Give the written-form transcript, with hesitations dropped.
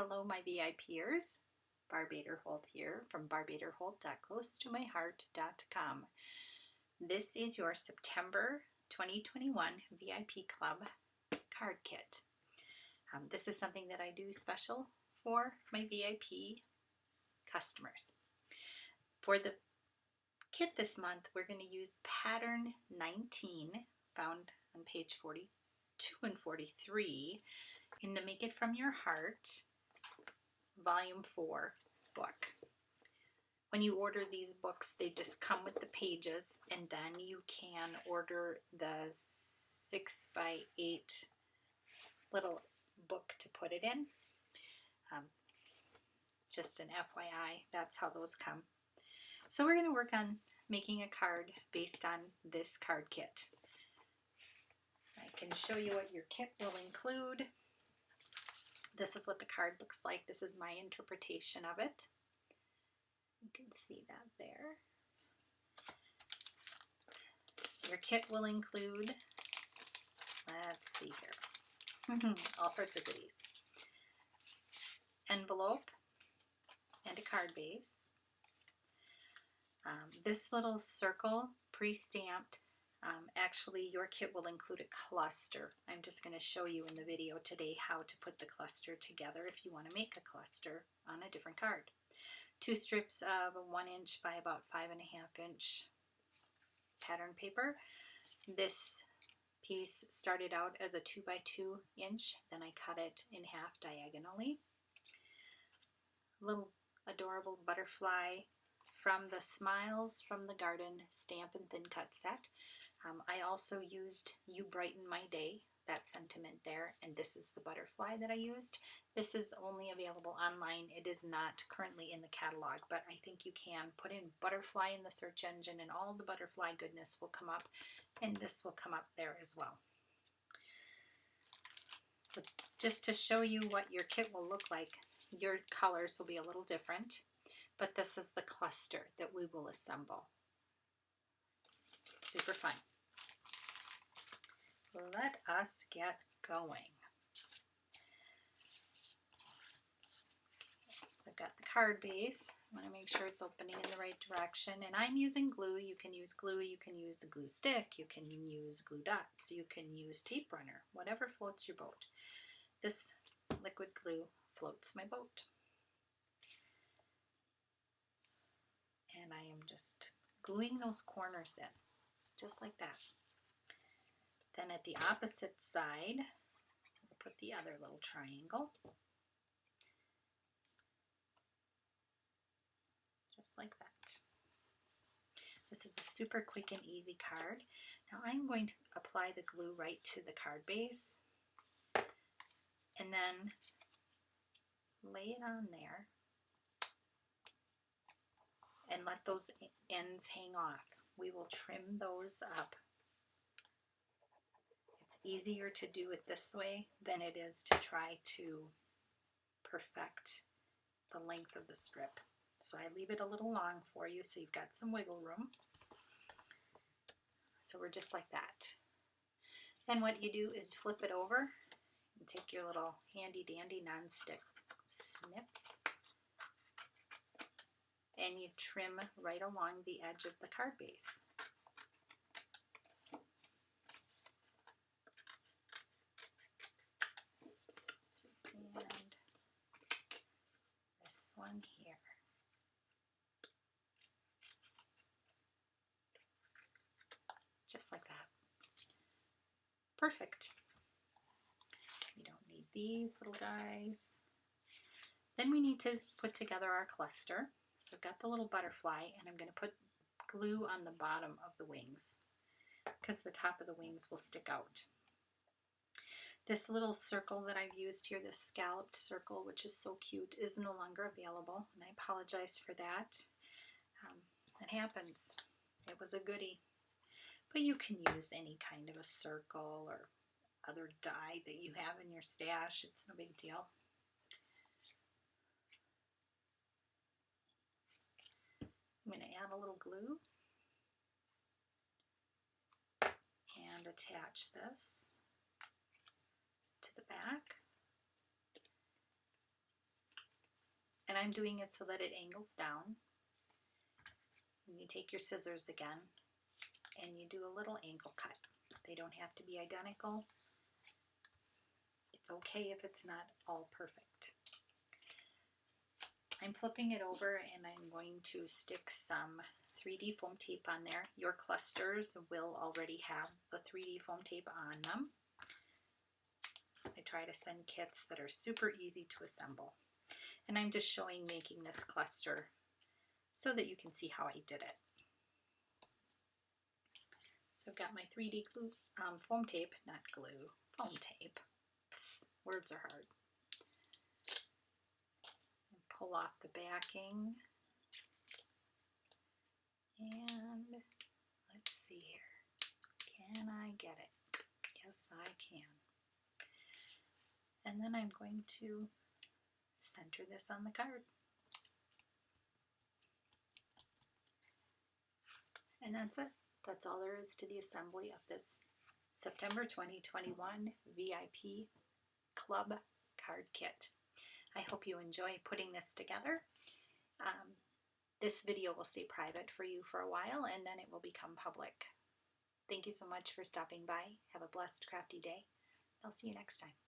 Hello, my VIP-ers. Barb here from barbaderholt.closetomyheart.com. This is your September 2021 VIP Club card kit. This is something that I do special for my VIP customers. For the kit this month, we're going to use pattern 19, found on page 42 and 43 in the Make It From Your Heart Volume 4 book. When you order these books, they just come with the pages, and then you can order the 6x8 little book to put it in. Just an FYI, that's how those come. So we're going to work on making a card based on this card kit. I can show you what your kit will include. This is what the card looks like. This is my interpretation of it. You can see that there. Your kit will include, let's see here, all sorts of goodies. Envelope and a card base. This little circle pre-stamped, actually your kit will include a cluster. I'm just going to show you in the video today how to put the cluster together if you want to make a cluster on a different card. 2 strips of 1 inch by about 5.5 inch pattern paper. This piece started out as a 2x2 inch, then I cut it in half diagonally. Little adorable butterfly from the Smiles from the Garden stamp and thin cut set. I also used You Brighten My Day, that sentiment there, and this is the butterfly that I used. This is only available online. It is not currently in the catalog, but I think you can put in butterfly in the search engine and all the butterfly goodness will come up, and this will come up there as well. So just to show you what your kit will look like, your colors will be a little different, but this is the cluster that we will assemble. Super fun. Let us get going. So I've got the card base. I want to make sure it's opening in the right direction, and I'm using glue. You can use glue, you can use a glue stick, you can use glue dots, you can use tape runner, whatever floats your boat. This liquid glue floats my boat. And I am just gluing those corners in, just like that. Then at the opposite side, we'll put the other little triangle. Just like that. This is a super quick and easy card. Now I'm going to apply the glue right to the card base and then lay it on there and let those ends hang off. We will trim those up. It's easier to do it this way than it is to try to perfect the length of the strip. So I leave it a little long for you so you've got some wiggle room. So we're just like that. Then what you do is flip it over and take your little handy dandy non-stick snips and you trim right along the edge of the card base. And this one here. Just like that. Perfect. We don't need these little guys. Then we need to put together our cluster. So I've got the little butterfly, and I'm going to put glue on the bottom of the wings because the top of the wings will stick out. This little circle that I've used here, this scalloped circle, which is so cute, is no longer available, and I apologize for that. It happens. It was a goodie. But you can use any kind of a circle or other die that you have in your stash. It's no big deal. I'm going to add a little glue and attach this to the back. I'm doing it so that it angles down. And you take your scissors again and you do a little angle cut. They don't have to be identical. It's okay if it's not all perfect. I'm flipping it over and I'm going to stick some 3D foam tape on there. Your clusters will already have the 3D foam tape on them. I try to send kits that are super easy to assemble. And I'm just showing making this cluster so that you can see how I did it. So I've got my 3D glue, foam tape, not glue, foam tape. Words are hard. And pull off the backing. And let's see here. Can I get it? Yes, I can. And then I'm going to center this on the card. And that's it. That's all there is to the assembly of this September 2021 VIP Club card kit. I hope you enjoy putting this together. This video will stay private for you for a while and then it will become public. Thank you so much for stopping by. Have a blessed, crafty day. I'll see you next time.